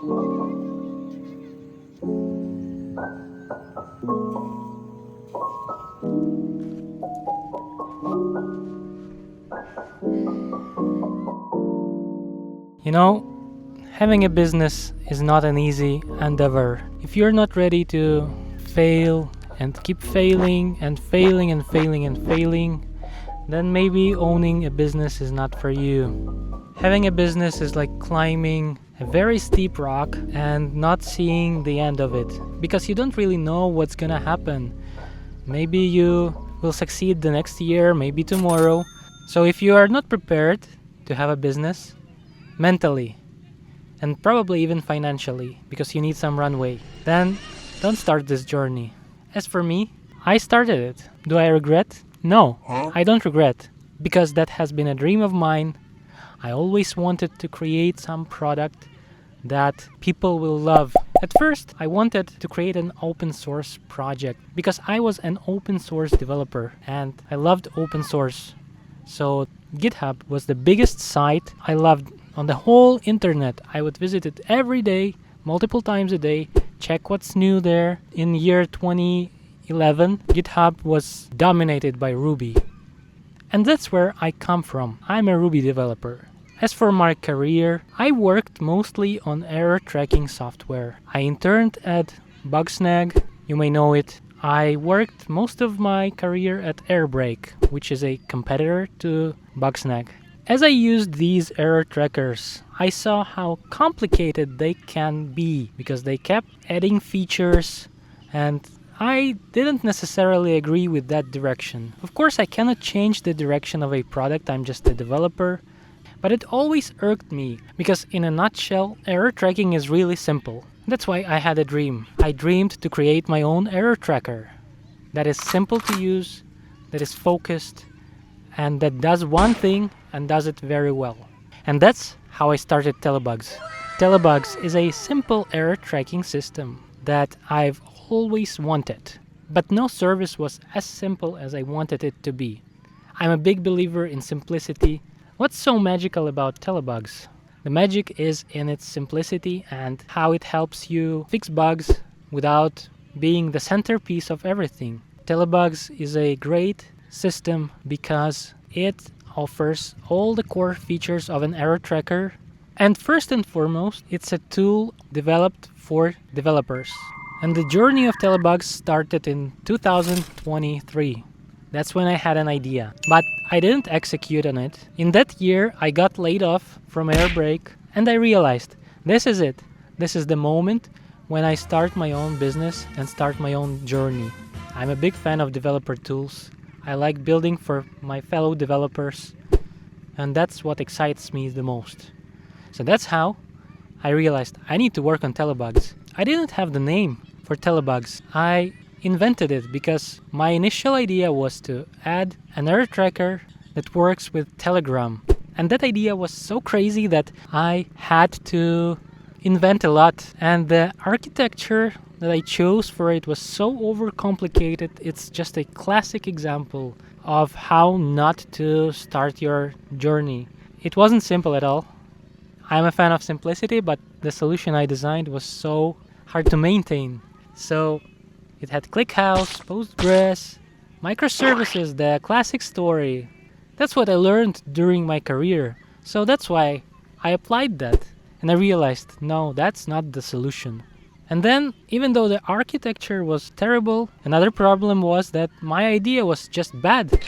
You know, having a business is not an easy endeavor. If you're not ready to fail and keep failing and failing and failing and failing, then maybe owning a business is not for you. Having a business is like climbing a very steep rock and not seeing the end of it, because you don't really know what's gonna happen. Maybe you will succeed the next year, maybe tomorrow. So if you are not prepared to have a business, mentally, and probably even financially, because you need some runway, then don't start this journey. As for me, I started it. Do I regret? No, I don't regret, because that has been a dream of mine. I always wanted to create some product that people will love. At first, I wanted to create an open source project because I was an open source developer and I loved open source. So GitHub was the biggest site I loved on the whole internet. I would visit it every day, multiple times a day, check what's new there. In year 2011, GitHub was dominated by Ruby. And that's where I come from. I'm a Ruby developer. As for my career, I worked mostly on error tracking software. I interned at Bugsnag, you may know it. I worked most of my career at Airbrake, which is a competitor to Bugsnag. As I used these error trackers, I saw how complicated they can be because they kept adding features, and I didn't necessarily agree with that direction. Of course, I cannot change the direction of a product, I'm just a developer, but it always irked me because in a nutshell, error tracking is really simple. That's why I had a dream. I dreamed to create my own error tracker that is simple to use, that is focused, and that does one thing and does it very well. And that's how I started Telebugs. Telebugs is a simple error tracking system that I've always wanted, but no service was as simple as I wanted it to be. I'm a big believer in simplicity. What's so magical about Telebugs? The magic is in its simplicity and how it helps you fix bugs without being the centerpiece of everything. Telebugs is a great system because it offers all the core features of an error tracker, and first and foremost, it's a tool developed for developers. And the journey of Telebugs started in 2023. That's when I had an idea, but I didn't execute on it. In that year, I got laid off from Airbrake, and I realized this is it. This is the moment when I start my own business and start my own journey. I'm a big fan of developer tools. I like building for my fellow developers, and that's what excites me the most. So that's how I realized I need to work on Telebugs. I didn't have the name for Telebugs. I invented it because my initial idea was to add an error tracker that works with Telegram. And that idea was so crazy that I had to invent a lot. And the architecture that I chose for it was so overcomplicated. It's just a classic example of how not to start your journey. It wasn't simple at all. I'm a fan of simplicity, but the solution I designed was so hard to maintain. So it had ClickHouse, Postgres, microservices, the classic story. That's what I learned during my career. So that's why I applied that. And I realized, no, that's not the solution. And then, even though the architecture was terrible, another problem was that my idea was just bad.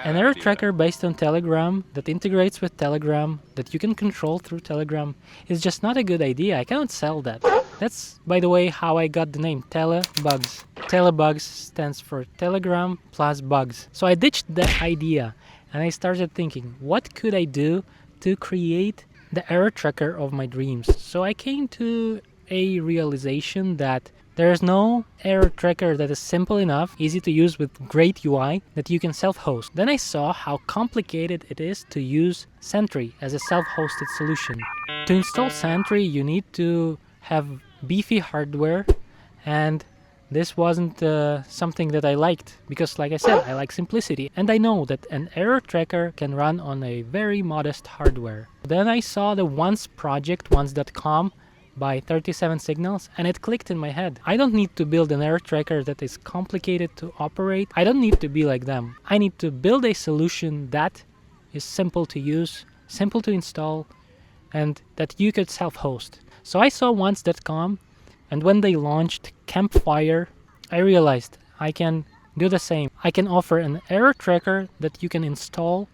An error tracker based on Telegram that integrates with Telegram, that you can control through Telegram, is just not a good idea. I cannot sell that. That's, by the way, how I got the name Telebugs. Telebugs stands for Telegram plus bugs. So I ditched that idea and I started thinking, what could I do to create the error tracker of my dreams? So I came to a realization that there is no error tracker that is simple enough, easy to use with great UI, that you can self-host. Then I saw how complicated it is to use Sentry as a self-hosted solution. To install Sentry, you need to have beefy hardware, and this wasn't something that I liked, because like I said, I like simplicity, and I know that an error tracker can run on a very modest hardware. Then I saw the Once project, once.com, by 37 Signals, and it clicked in my head. I don't need to build an error tracker that is complicated to operate. I don't need to be like them. I need to build a solution that is simple to use, simple to install, and that you could self-host. So I saw once.com, and when they launched Campfire, I realized I can do the same. I can offer an error tracker that you can install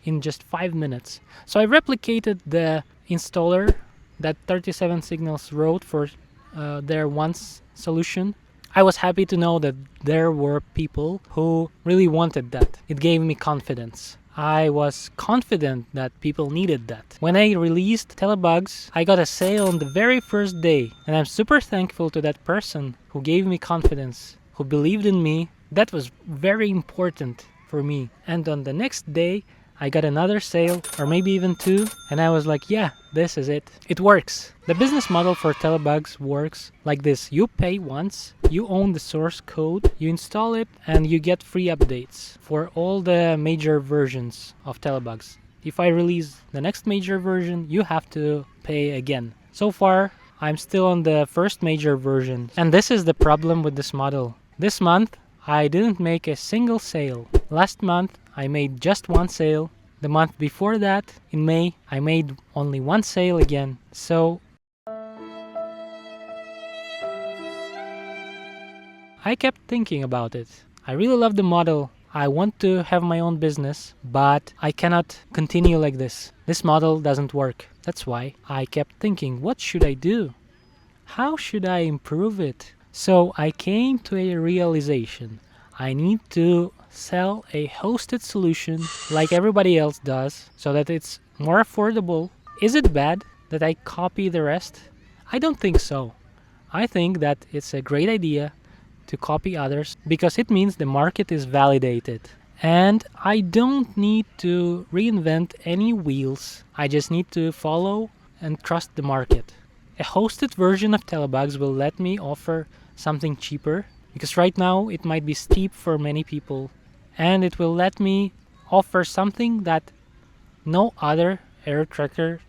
in just 5 minutes. So I replicated the installer that 37 Signals wrote for their once solution. I was happy to know that there were people who really wanted that. It gave me confidence. I was confident that people needed that. When I released Telebugs, I got a sale on the very first day, and I'm super thankful to that person who gave me confidence, who believed in me. That was very important for me. And on the next day, I got another sale, or maybe even 2, and I was like, yeah, this is it. It works. The business model for Telebugs works like this. You pay once, you own the source code, you install it, and you get free updates for all the major versions of Telebugs. If I release the next major version, you have to pay again. So far, I'm still on the first major version, and this is the problem with this model. This month, I didn't make a single sale. Last month, I made just 1 sale. The month before that, in May, I made only 1 sale again. So I kept thinking about it. I really love the model. I want to have my own business, but I cannot continue like this. This model doesn't work. That's why I kept thinking, what should I do? How should I improve it? So I came to a realization. I need to sell a hosted solution like everybody else does so that it's more affordable. Is it bad that I copy the rest? I don't think so. I think that it's a great idea to copy others because it means the market is validated. And I don't need to reinvent any wheels. I just need to follow and trust the market. A hosted version of Telebugs will let me offer something cheaper, because right now it might be steep for many people, and it will let me offer something that no other error tracker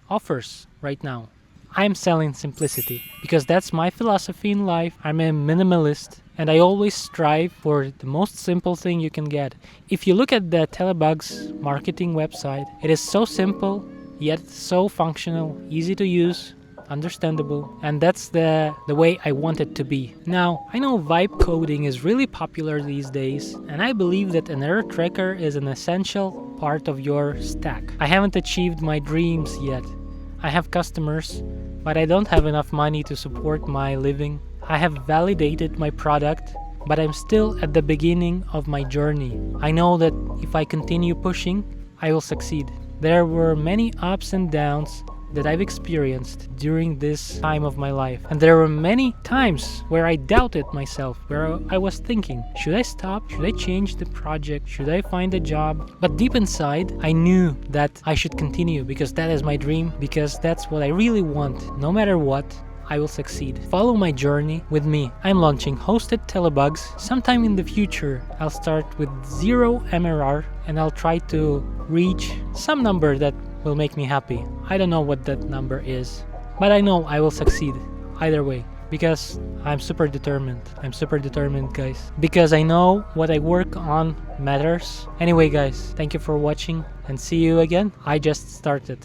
offers right now. I'm selling simplicity because that's my philosophy in life. I'm a minimalist and I always strive for the most simple thing you can get. If you look at the Telebugs marketing website, it is so simple yet so functional, easy to use, understandable, and that's the way I want it to be. Now, I know vibe coding is really popular these days, and I believe that an error tracker is an essential part of your stack. I haven't achieved my dreams yet. I have customers, but I don't have enough money to support my living. I have validated my product, but I'm still at the beginning of my journey. I know that if I continue pushing, I will succeed. There were many ups and downs that I've experienced during this time of my life. And there were many times where I doubted myself, where I was thinking, should I stop? Should I change the project? Should I find a job? But deep inside, I knew that I should continue because that is my dream, because that's what I really want. No matter what, I will succeed. Follow my journey with me. I'm launching hosted Telebugs. Sometime in the future, I'll start with 0 MRR and I'll try to reach some number that will make me happy. I don't know what that number is, but I know I will succeed either way because I'm super determined. I'm super determined, guys, because I know what I work on matters. Anyway, guys, thank you for watching and see you again. I just started.